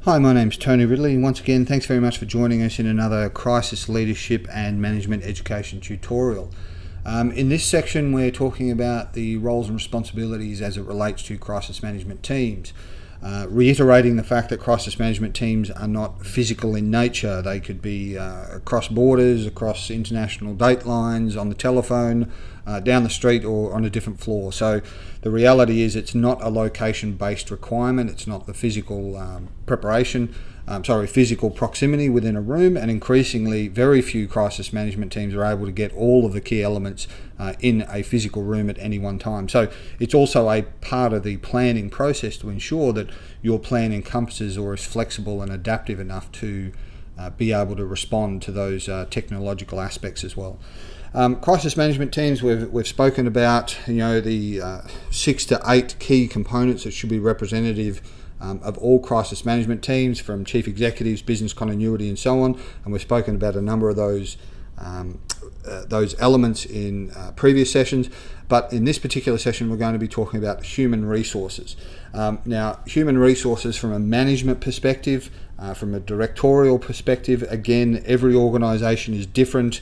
Hi, my name's Tony Ridley, and once again, thanks very much for joining us in another Crisis Leadership and Management Education tutorial. In this section, we're talking about the roles and responsibilities as it relates to crisis management teams, reiterating the fact that crisis management teams are not physical in nature. They could be across borders, across international date lines, on the telephone, down the street, or on a different floor. So the reality is it's not a location-based requirement. It's not the physical physical proximity within a room, and increasingly very few crisis management teams are able to get all of the key elements in a physical room at any one time. So it's also a part of the planning process to ensure that your plan encompasses or is flexible and adaptive enough to be able to respond to those technological aspects as well. Crisis management teams, we've spoken about, the 6 to 8 key components that should be representative of all crisis management teams, from chief executives, business continuity, and so on. And we've spoken about a number of those elements in previous sessions. But in this particular session, we're going to be talking about human resources. Now, human resources from a management perspective, from a directorial perspective, again, every organisation is different.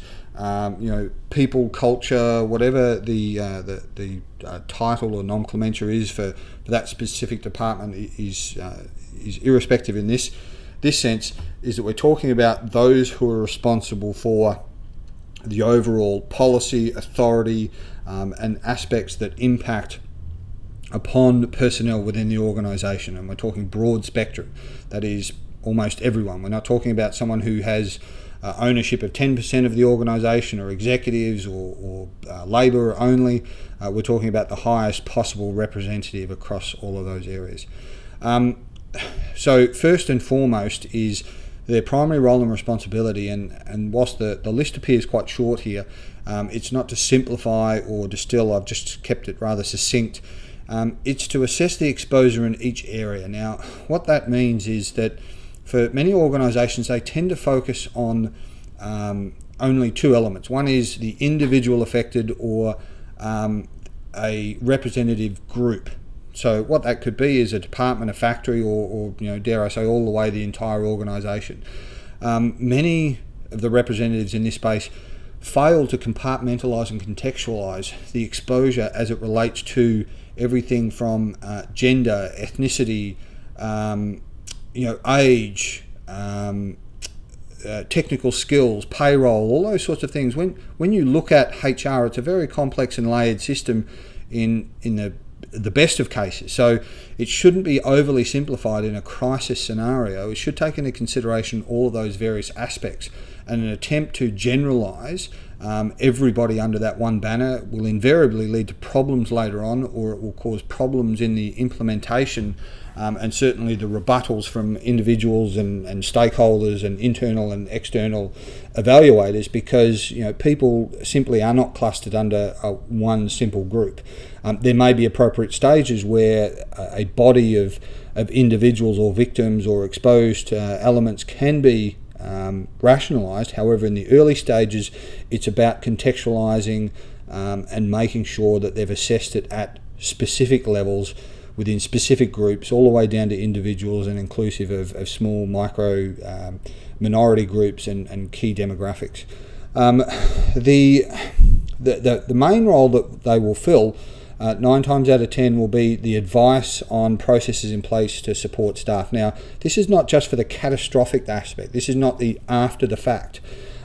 People, culture, whatever the title or nomenclature is for that specific department is irrespective in this sense, is that we're talking about those who are responsible for the overall policy, authority, and aspects that impact upon personnel within the organisation. And we're talking broad spectrum. That is almost everyone. We're not talking about someone who has ownership of 10% of the organisation, or executives, or labour only. We're talking about the highest possible representative across all of those areas. So first and foremost is their primary role and responsibility, and whilst the list appears quite short here, it's not to simplify or distill. I've just kept it rather succinct. It's to assess the exposure in each area. Now, what that means is that for many organisations, they tend to focus on only two elements. One is the individual affected, or a representative group. So what that could be is a department, a factory, or dare I say, all the way the entire organisation. Many of the representatives in this space fail to compartmentalise and contextualise the exposure as it relates to everything from gender, ethnicity, age, technical skills, payroll, all those sorts of things. When you look at HR, it's a very complex and layered system in the best of cases. So it shouldn't be overly simplified in a crisis scenario. It should take into consideration all of those various aspects. And an attempt to generalise everybody under that one banner will invariably lead to problems later on, or it will cause problems in the implementation, and certainly the rebuttals from individuals and stakeholders and internal and external evaluators, because people simply are not clustered under one simple group. There may be appropriate stages where a body of individuals or victims or exposed elements can be rationalised. However, in the early stages, it's about contextualising and making sure that they've assessed it at specific levels within specific groups, all the way down to individuals and inclusive of small micro minority groups and key demographics. The main role that they will fill 9 times out of 10 will be the advice on processes in place to support staff. Now, this is not just for the catastrophic aspect. This is not the after the fact.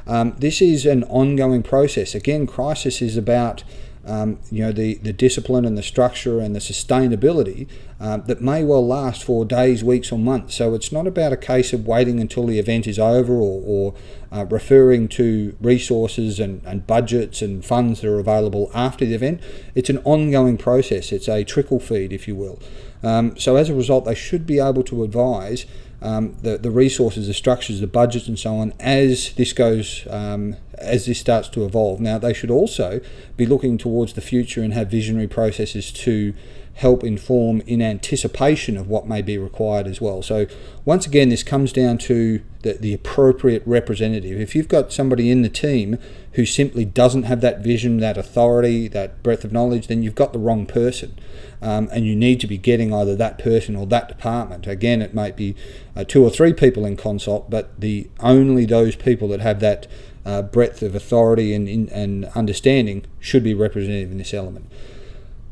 This is an ongoing process. Again, crisis is about the discipline and the structure and the sustainability that may well last for days, weeks, or months. So it's not about a case of waiting until the event is over, or referring to resources and budgets and funds that are available after the event. It's an ongoing process. It's a trickle feed, if you will. So as a result, they should be able to advise the resources, the structures, the budgets, and so on as this goes, as this starts to evolve. Now, they should also be looking towards the future and have visionary processes to help inform in anticipation of what may be required as well. So once again, this comes down to the appropriate representative. If you've got somebody in the team who simply doesn't have that vision, that authority, that breadth of knowledge, then you've got the wrong person. And you need to be getting either that person or that department. Again, it might be 2 or 3 people in consult, but only those people that have that breadth of authority and understanding should be representative in this element.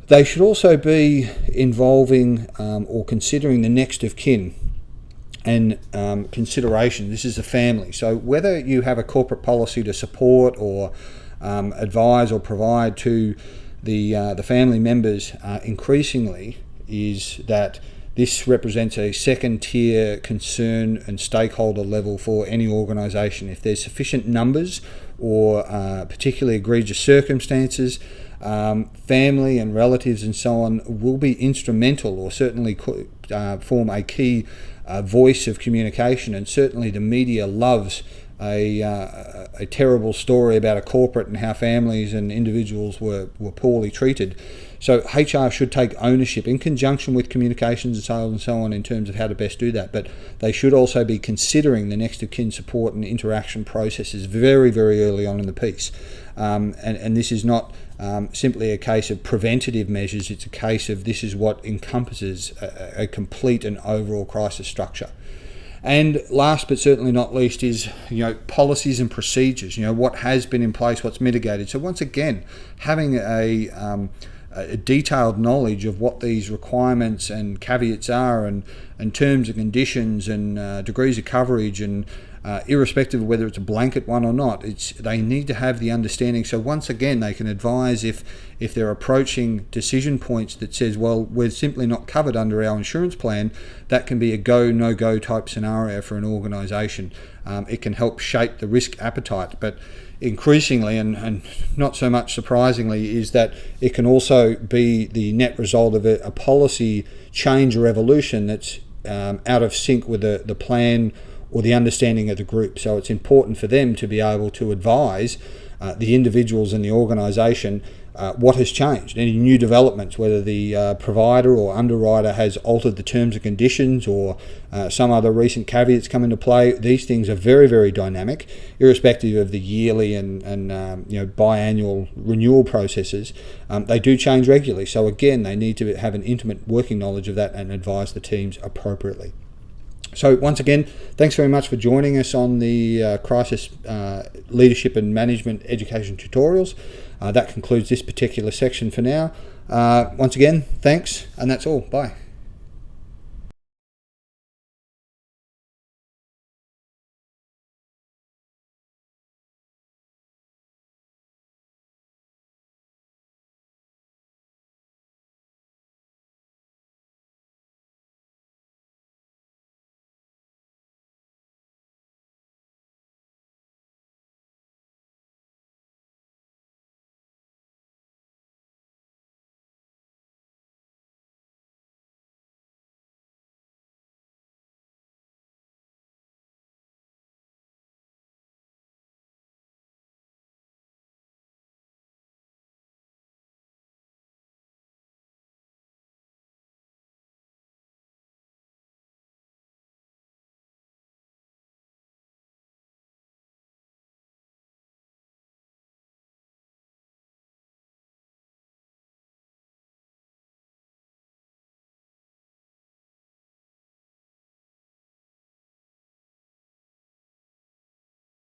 They should also be involving or considering the next of kin and consideration. This is a family. So whether you have a corporate policy to support or advise or provide to the family members, increasingly is that this represents a second tier concern and stakeholder level for any organisation. If there's sufficient numbers or particularly egregious circumstances, family and relatives and so on will be instrumental, or certainly form a key voice of communication. And certainly the media loves a terrible story about a corporate and how families and individuals were poorly treated. So HR should take ownership in conjunction with communications and sales and so on in terms of how to best do that. But they should also be considering the next of kin support and interaction processes very, very early on in the piece. And this is not simply a case of preventative measures. It's a case of this is what encompasses a complete and overall crisis structure. And last but certainly not least is, policies and procedures. What has been in place, what's mitigated. So once again, having a detailed knowledge of what these requirements and caveats are, and terms and conditions and degrees of coverage, and irrespective of whether it's a blanket one or not, they need to have the understanding. So once again, they can advise if they're approaching decision points that says, well, we're simply not covered under our insurance plan. That can be a go, no-go type scenario for an organisation. It can help shape the risk appetite, but increasingly, and not so much surprisingly, is that it can also be the net result of a policy change or evolution that's out of sync with the plan or the understanding of the group. So it's important for them to be able to advise the individuals in the organisation what has changed, any new developments, whether the provider or underwriter has altered the terms and conditions or some other recent caveats come into play. These things are very, very dynamic, irrespective of the yearly and biannual renewal processes. They do change regularly. So again, they need to have an intimate working knowledge of that and advise the teams appropriately. So once again, thanks very much for joining us on the Crisis Leadership and Management Education tutorials. That concludes this particular section for now. Once again, thanks, and that's all. Bye.